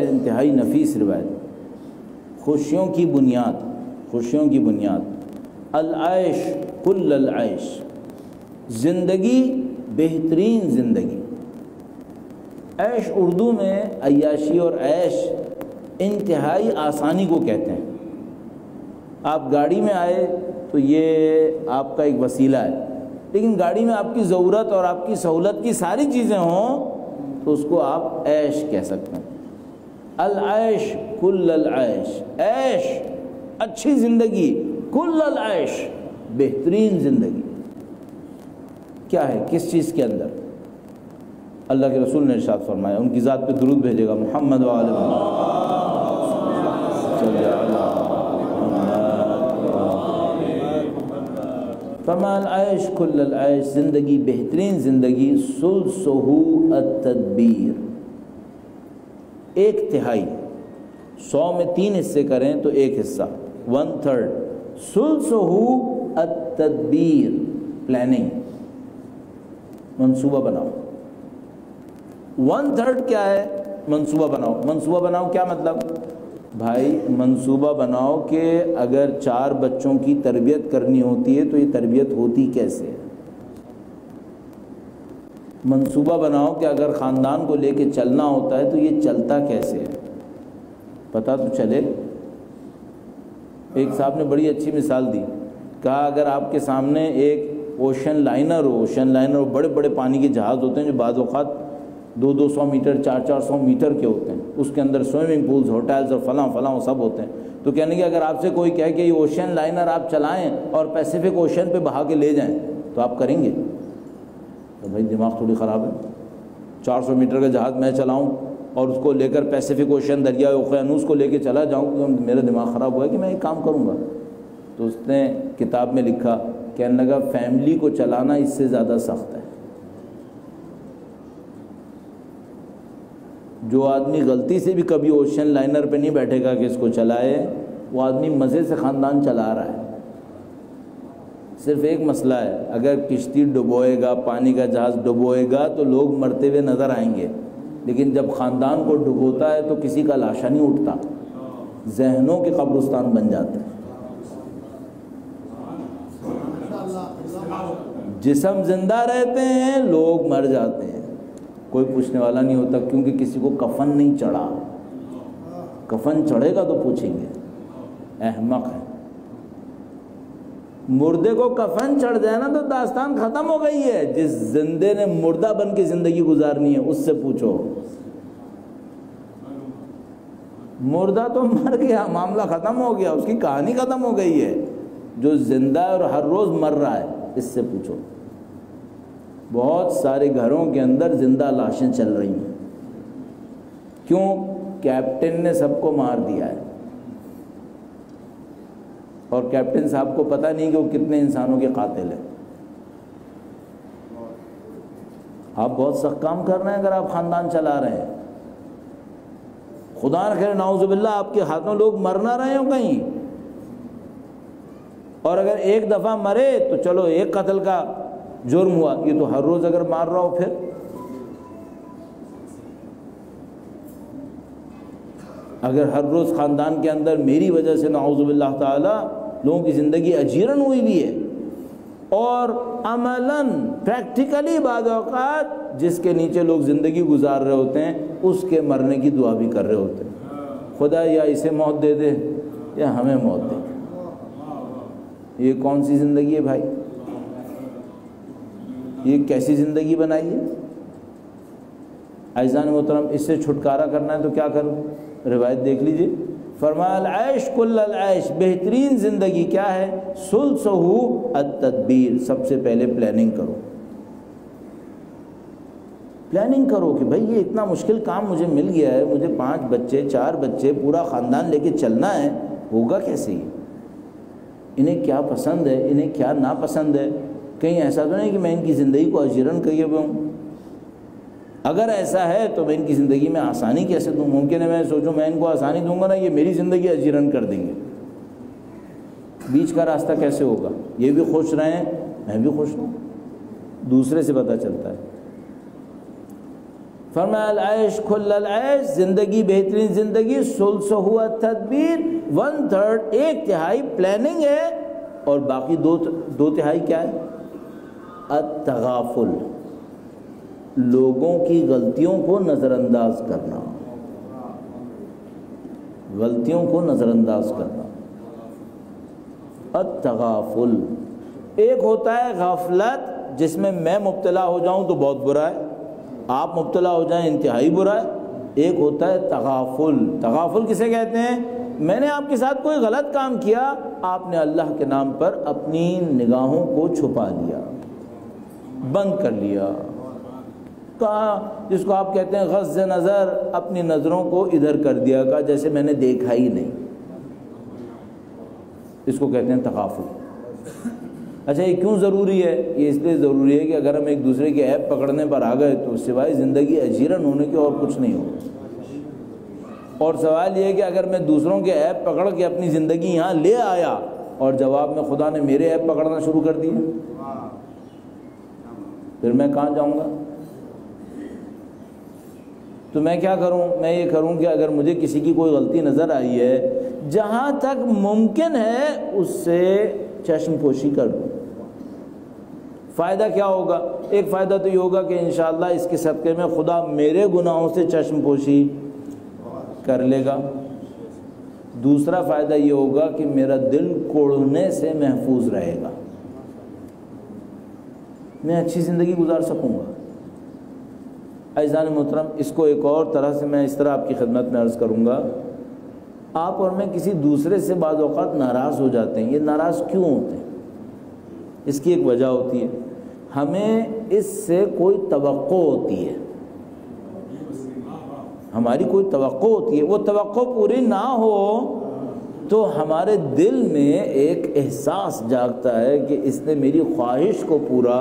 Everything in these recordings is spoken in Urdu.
انتہائی نفیس روایت، خوشیوں کی بنیاد، خوشیوں کی بنیاد، العیش کل العیش، زندگی بہترین زندگی۔ عیش اردو میں عیاشی اور عیش انتہائی آسانی کو کہتے ہیں۔ آپ گاڑی میں آئے تو یہ آپ کا ایک وسیلہ ہے، لیکن گاڑی میں آپ کی ضرورت اور آپ کی سہولت کی ساری چیزیں ہوں تو اس کو آپ عیش کہہ سکتے ہیں۔ العیش کل العیش، عیش اچھی زندگی، کل العیش بہترین زندگی۔ کیا ہے، کس چیز کے اندر؟ اللہ کے رسول نے ارشاد فرمایا، ان کی ذات پہ درود بھیجے گا، محمد و آل محمد صلی اللہ فرمایا العیش کل العیش، زندگی بہترین زندگی، ثلثہ التدبیر، ایک تہائی، 100 میں 3 حصے کریں تو ایک حصہ، 1/3، ثلثہ التدبیر، پلاننگ، منصوبہ بناؤ۔ 1/3 کیا ہے؟ منصوبہ بناؤ۔ منصوبہ بناؤ کیا مطلب؟ بھائی منصوبہ بناؤ کہ اگر 4 بچوں کی تربیت کرنی ہوتی ہے تو یہ تربیت ہوتی کیسے ہے؟ منصوبہ بناؤ کہ اگر خاندان کو لے کے چلنا ہوتا ہے تو یہ چلتا کیسے ہے، پتہ تو چلے۔ ایک صاحب نے بڑی اچھی مثال دی، کہا اگر آپ کے سامنے ایک اوشن لائنر ہو، اوشن لائنر بڑے بڑے پانی کے جہاز ہوتے ہیں جو بعض اوقات 200 میٹر 400 میٹر کے ہوتے ہیں، اس کے اندر سوئمنگ پولز، ہوٹلز اور فلاں فلاں سب ہوتے ہیں، تو کہنے کہ اگر آپ سے کوئی کہے کہ یہ اوشن لائنر آپ چلائیں اور پیسیفک اوشن پہ بہا کے لے جائیں تو آپ کریں گے؟ تو بھائی دماغ تھوڑی خراب ہے، 400 میٹر کا جہاز میں چلاؤں اور اس کو لے کر پیسیفک اوشن، دریائے اوقیانوس کو لے کے چلا جاؤں تو میرا دماغ خراب ہوا ہے کہ میں یہ کام کروں گا۔ تو اس نے کتاب میں لکھا، کہنے لگا فیملی کو چلانا اس سے زیادہ سخت ہے۔ جو آدمی غلطی سے بھی کبھی اوشن لائنر پہ نہیں بیٹھے گا کہ اس کو چلائے، وہ آدمی مزے سے خاندان چلا رہا ہے۔ صرف ایک مسئلہ ہے، اگر کشتی ڈبوئے گا، پانی کا جہاز ڈبوئے گا تو لوگ مرتے ہوئے نظر آئیں گے، لیکن جب خاندان کو ڈبوتا ہے تو کسی کا لاشا نہیں اٹھتا، ذہنوں کے قبرستان بن جاتے ہیں۔ جسم زندہ رہتے ہیں، لوگ مر جاتے ہیں، کوئی پوچھنے والا نہیں ہوتا، کیونکہ کسی کو کفن نہیں چڑھا۔ کفن چڑھے گا تو پوچھیں گے، احمق ہے۔ مردے کو کفن چڑھ جائے نا تو داستان ختم ہو گئی ہے۔ جس زندے نے مردہ بن کے زندگی گزارنی ہے اس سے پوچھو، مردہ تو مر گیا، معاملہ ختم ہو گیا، اس کی کہانی ختم ہو گئی ہے۔ جو زندہ ہے اور ہر روز مر رہا ہے اس سے پوچھو۔ بہت سارے گھروں کے اندر زندہ لاشیں چل رہی ہیں، کیوں؟ کیپٹن نے سب کو مار دیا ہے، اور کیپٹن صاحب کو پتہ نہیں کہ وہ کتنے انسانوں کے قاتل ہیں۔ آپ بہت سخت کام کر رہے ہیں اگر آپ خاندان چلا رہے ہیں، خدا نہ کرے نعوذ باللہ آپ کے ہاتھوں لوگ مر نہ رہے ہوں کہیں، اور اگر ایک دفعہ مرے تو چلو ایک قتل کا جرم ہوا، یہ تو ہر روز اگر مار رہا ہو، پھر اگر ہر روز خاندان کے اندر میری وجہ سے نعوذ باللہ تعالی لوگوں کی زندگی اجیرن ہوئی بھی ہے، اور عملاً پریکٹیکلی بعض اوقات جس کے نیچے لوگ زندگی گزار رہے ہوتے ہیں اس کے مرنے کی دعا بھی کر رہے ہوتے ہیں، خدا یا اسے موت دے دے یا ہمیں موت دے۔ یہ کون سی زندگی ہے بھائی؟ یہ کیسی زندگی بنائی ہے؟ عزیزان محترم، اس سے چھٹکارا کرنا ہے تو کیا کروں؟ روایت دیکھ لیجئے، فرمایا العیش کل العیش، بہترین زندگی کیا ہے؟ ثلثہ التدبیر، سب سے پہلے پلاننگ کرو۔ پلاننگ کرو کہ بھئی یہ اتنا مشکل کام مجھے مل گیا ہے، مجھے 5 بچے 4 بچے پورا خاندان لے کے چلنا ہے، ہوگا کیسے یہ؟ انہیں کیا پسند ہے، انہیں کیا ناپسند ہے؟ کہیں ایسا تو نہیں کہ میں ان کی زندگی کو اجیرن کیے ہوئے ہوں؟ اگر ایسا ہے تو میں ان کی زندگی میں آسانی کیسے دوں؟ ممکن ہے میں سوچوں میں ان کو آسانی دوں گا نا، یہ میری زندگی اجیرن کر دیں گے۔ بیچ کا راستہ کیسے ہوگا؟ یہ بھی خوش رہیں، میں بھی خوش ہوں، دوسرے سے پتہ چلتا ہے۔ فرمایا العیش کل العیش، زندگی بہترین زندگی، ثلث ہوا تدبیر، 1/3 ایک تہائی پلاننگ ہے، اور باقی دو تہائی کیا ہے؟ التغافل، لوگوں کی غلطیوں کو نظر انداز کرنا، غلطیوں کو نظر انداز کرنا۔ التغافل، ایک ہوتا ہے غفلت جس میں میں مبتلا ہو جاؤں تو بہت برا ہے، آپ مبتلا ہو جائیں انتہائی برا ہے۔ ایک ہوتا ہے تغافل، تغافل کسے کہتے ہیں؟ میں نے آپ کے ساتھ کوئی غلط کام کیا، آپ نے اللہ کے نام پر اپنی نگاہوں کو چھپا لیا، بند کر لیا، کہا جس کو آپ کہتے ہیں غض نظر، اپنی نظروں کو ادھر کر دیا، کہا جیسے میں نے دیکھا ہی نہیں، اس کو کہتے ہیں تغافل۔ اچھا یہ کیوں ضروری ہے؟ یہ اس لیے ضروری ہے کہ اگر ہم ایک دوسرے کے عیب پکڑنے پر آ گئے تو سوائے زندگی اجیرن ہونے کے اور کچھ نہیں ہوگا۔ اور سوال یہ ہے کہ اگر میں دوسروں کے عیب پکڑ کے اپنی زندگی یہاں لے آیا اور جواب میں خدا نے میرے عیب پکڑنا شروع کر دیے، پھر میں کہاں جاؤں گا؟ تو میں کیا کروں؟ میں یہ کروں کہ اگر مجھے کسی کی کوئی غلطی نظر آئی ہے، جہاں تک ممکن ہے اس سے چشم پوشی کر دوں۔ فائدہ کیا ہوگا؟ ایک فائدہ تو یہ ہوگا کہ انشاءاللہ اس کے صدقے میں خدا میرے گناہوں سے چشم پوشی کر لے گا۔ دوسرا فائدہ یہ ہوگا کہ میرا دل کوڑنے سے محفوظ رہے گا، میں اچھی زندگی گزار سکوں گا۔ عزیزان محترم، اس کو ایک اور طرح سے میں اس طرح آپ کی خدمت میں عرض کروں گا، آپ اور میں کسی دوسرے سے بعض اوقات ناراض ہو جاتے ہیں۔ یہ ناراض کیوں ہوتے ہیں؟ اس کی ایک وجہ ہوتی ہے، ہمیں اس سے کوئی توقع ہوتی ہے، ہماری کوئی توقع ہوتی ہے، وہ توقع پوری نہ ہو تو ہمارے دل میں ایک احساس جاگتا ہے کہ اس نے میری خواہش کو پورا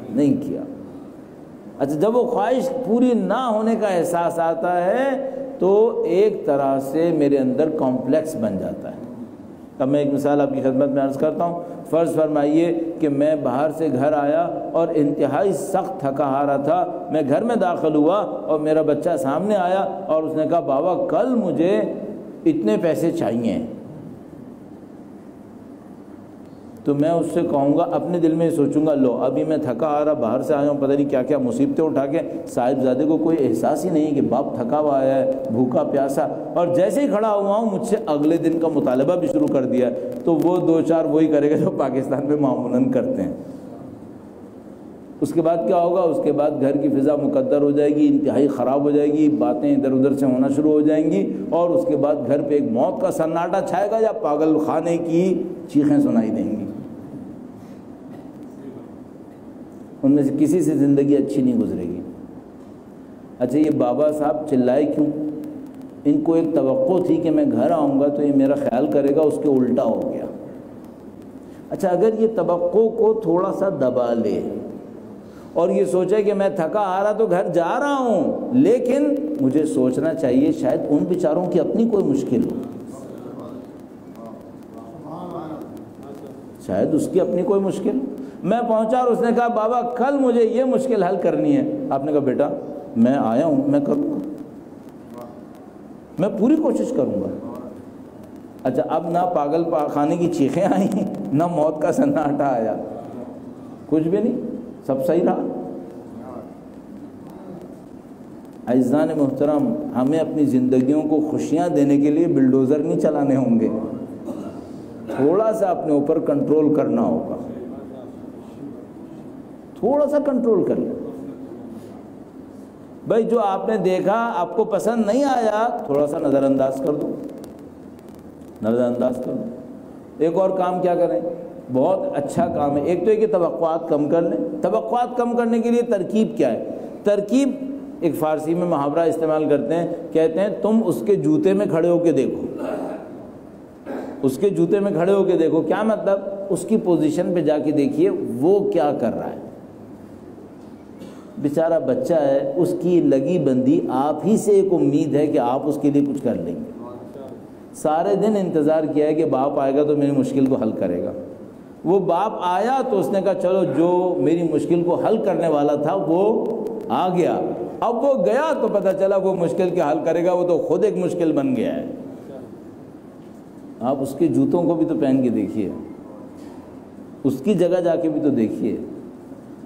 نہیں کیا۔ اچھا جب وہ خواہش پوری نہ ہونے کا احساس آتا ہے تو ایک طرح سے میرے اندر کمپلیکس بن جاتا ہے۔ اب میں ایک مثال آپ کی خدمت میں عرض کرتا ہوں۔ فرض فرمائیے کہ میں باہر سے گھر آیا اور انتہائی سخت تھکا ہارا تھا، میں گھر میں داخل ہوا اور میرا بچہ سامنے آیا اور اس نے کہا بابا کل مجھے اتنے پیسے چاہیے، تو میں اس سے کہوں گا، اپنے دل میں سوچوں گا لو ابھی میں تھکا آ رہا باہر سے آیا ہوں، پتہ نہیں کیا کیا مصیبتیں اٹھا کے، صاحبزادے کو کوئی احساس ہی نہیں کہ باپ تھکا ہوا آیا ہے، بھوکا پیاسا، اور جیسے ہی کھڑا ہوا ہوں مجھ سے اگلے دن کا مطالبہ بھی شروع کر دیا، تو وہ دو چار وہی کرے گا جو پاکستان میں معمولاً کرتے ہیں۔ اس کے بعد کیا ہوگا؟ اس کے بعد گھر کی فضا مقدر ہو جائے گی، انتہائی خراب ہو جائے گی، باتیں ادھر ادھر سے ہونا شروع ہو جائیں گی، اور اس کے بعد گھر پہ ایک موت کا سناٹا چھائے گا یا پاگل خانے کی چیخیں سنائی دیں گی۔ ان میں سے کسی سے زندگی اچھی نہیں گزرے گی۔ اچھا یہ بابا صاحب چلائے کیوں؟ ان کو ایک توقع تھی کہ میں گھر آؤں گا تو یہ میرا خیال کرے گا، اس کے الٹا ہو گیا۔ اچھا اگر یہ توقع کو تھوڑا سا دبا لے اور یہ سوچے کہ میں تھکا آ رہا تو گھر جا رہا ہوں، لیکن مجھے سوچنا چاہیے شاید ان بیچاروں کی اپنی کوئی مشکل ہو، شاید اس کی اپنی کوئی مشکل۔ میں پہنچا اور اس نے کہا بابا کل مجھے یہ مشکل حل کرنی ہے، آپ نے کہا بیٹا میں آیا ہوں، میں کروں گا، میں پوری کوشش کروں گا۔ اچھا اب نہ پاگل خانے کی چیخیں آئیں، نہ موت کا سناٹا آیا، کچھ بھی نہیں، سب صحیح رہا۔ عزیزان محترم، ہمیں اپنی زندگیوں کو خوشیاں دینے کے لیے بلڈوزر نہیں چلانے ہوں گے، تھوڑا سا اپنے اوپر کنٹرول کرنا ہوگا، تھوڑا سا کنٹرول کر لیں۔ بھائی جو آپ نے دیکھا آپ کو پسند نہیں آیا، تھوڑا سا نظر انداز کر دو، نظر انداز کر دو۔ ایک اور کام کیا کریں، بہت اچھا کام ہے، ایک تو یہ کہ توقعات کم کر لیں۔ توقعات کم کرنے کے لیے ترکیب کیا ہے؟ ترکیب ایک فارسی میں محاورہ استعمال کرتے ہیں، کہتے ہیں تم اس کے جوتے میں کھڑے ہو کے دیکھو، اس کے جوتے میں کھڑے ہو کے دیکھو۔ کیا مطلب؟ اس کی پوزیشن پہ جا کے دیکھیے وہ کیا کر رہا ہے۔ بیچارہ بچہ ہے، اس کی لگی بندی آپ ہی سے ایک امید ہے کہ آپ اس کے لیے کچھ کر لیں گے۔ سارے دن انتظار کیا ہے کہ باپ آئے گا تو میری مشکل کو حل کرے گا۔ وہ باپ آیا تو اس نے کہا چلو جو میری مشکل کو حل کرنے والا تھا وہ آ گیا، اب وہ گیا تو پتہ چلا وہ مشکل کے حل کرے گا، وہ تو خود ایک مشکل بن گیا ہے۔ آپ اس کے جوتوں کو بھی تو پہن کے دیکھیے، اس کی جگہ جا کے بھی تو دیکھیے۔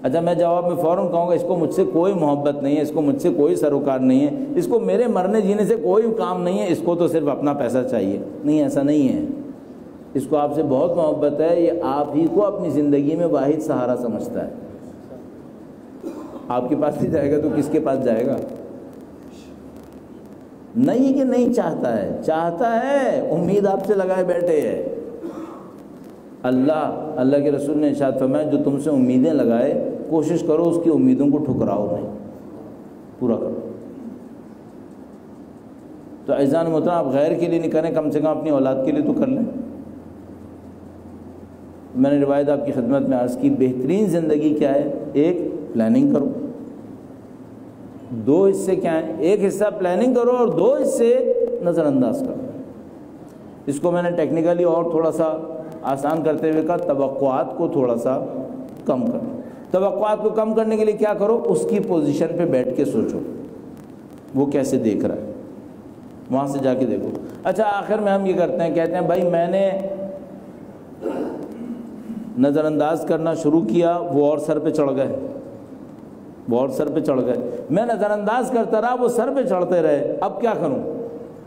اچھا میں جواب میں فوراً کہوں گا اس کو مجھ سے کوئی محبت نہیں ہے، اس کو مجھ سے کوئی سروکار نہیں ہے، اس کو میرے مرنے جینے سے کوئی کام نہیں ہے، اس کو تو صرف اپنا پیسہ چاہیے۔ نہیں، ایسا نہیں ہے، اس کو آپ سے بہت محبت ہے، یہ آپ ہی کو اپنی زندگی میں واحد سہارا سمجھتا ہے۔ آپ کے پاس نہیں جائے گا تو کس کے پاس جائے گا؟ نہیں کہ نہیں چاہتا ہے، چاہتا ہے، امید آپ سے لگائے بیٹھے ہے۔ اللہ کے رسول نے ارشاد فرمایا جو تم سے امیدیں لگائے کوشش کرو اس کی امیدوں کو ٹھکراؤ نہیں، پورا کرو۔ تو عزیزان محترم، آپ غیر کے لیے نہیں کریں، کم سے کم اپنی اولاد کے لیے تو کر لیں۔ میں نے روایت آپ کی خدمت میں عرض کی، بہترین زندگی کیا ہے؟ ایک، پلاننگ کرو۔ دو حصے کیا ہیں؟ ایک حصہ پلاننگ کرو اور دو حصے نظر انداز کرو۔ اس کو میں نے ٹیکنیکلی اور تھوڑا سا آسان کرتے ہوئے کہا توقعات کو تھوڑا سا کم کرو۔ توقعات کو کم کرنے کے لیے کیا کرو؟ اس کی پوزیشن پہ بیٹھ کے سوچو وہ کیسے دیکھ رہا ہے، وہاں سے جا کے دیکھو۔ اچھا آخر میں ہم یہ کرتے ہیں، کہتے ہیں بھائی میں نے نظر انداز کرنا شروع کیا، وہ اور سر پہ چڑھ گئے، وہ اور سر پہ چڑھ گئے، میں نظر انداز کرتا رہا، وہ سر پہ چڑھتے رہے، اب کیا کروں؟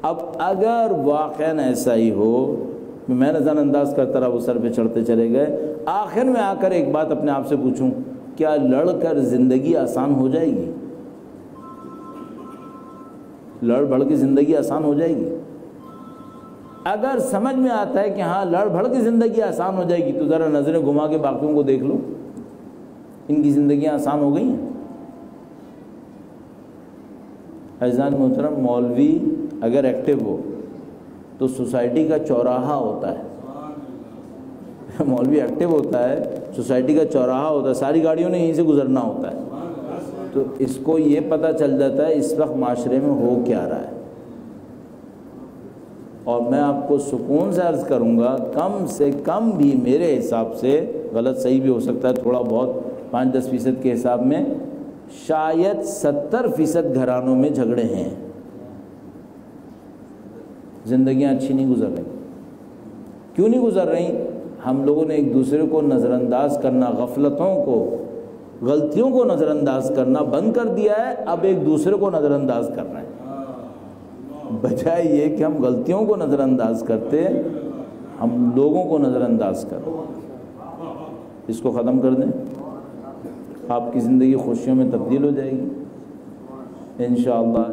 اب اگر واقعاً ایسا ہی ہو، میں نظر انداز کرتا رہا، وہ سر پہ چڑھتے چلے گئے، آخر میں آ کر ایک بات اپنے آپ سے پوچھوں، کیا لڑ کر زندگی آسان ہو جائے گی؟ لڑ بڑھ کی زندگی آسان ہو جائے گی؟ اگر سمجھ میں آتا ہے کہ ہاں لڑ بھڑ کی زندگی آسان ہو جائے گی تو ذرا نظریں گھما کے باقیوں کو دیکھ لو، ان کی زندگیاں آسان ہو گئی ہیں۔ عزیزان محترم، مولوی اگر ایکٹیو ہو تو سوسائٹی کا چوراہا ہوتا ہے، مولوی ایکٹیو ہوتا ہے، سوسائٹی کا چوراہا ہوتا ہے، ساری گاڑیوں نے یہیں سے گزرنا ہوتا ہے، تو اس کو یہ پتہ چل جاتا ہے اس وقت معاشرے میں ہو کیا رہا ہے۔ اور میں آپ کو سکون سے عرض کروں گا، کم سے کم بھی میرے حساب سے، غلط صحیح بھی ہو سکتا ہے تھوڑا بہت، 5-10% کے حساب میں شاید 70% گھرانوں میں جھگڑے ہیں، زندگیاں اچھی نہیں گزر رہی۔ کیوں نہیں گزر رہی؟ ہم لوگوں نے ایک دوسرے کو نظر انداز کرنا، غفلتوں کو، غلطیوں کو نظر انداز کرنا بند کر دیا ہے، اب ایک دوسرے کو نظر انداز کر رہے ہیں، بجائے یہ کہ ہم غلطیوں کو نظر انداز کرتے ہم لوگوں کو نظر انداز کریں۔ اس کو ختم کر دیں، آپ کی زندگی خوشیوں میں تبدیل ہو جائے گی انشاءاللہ۔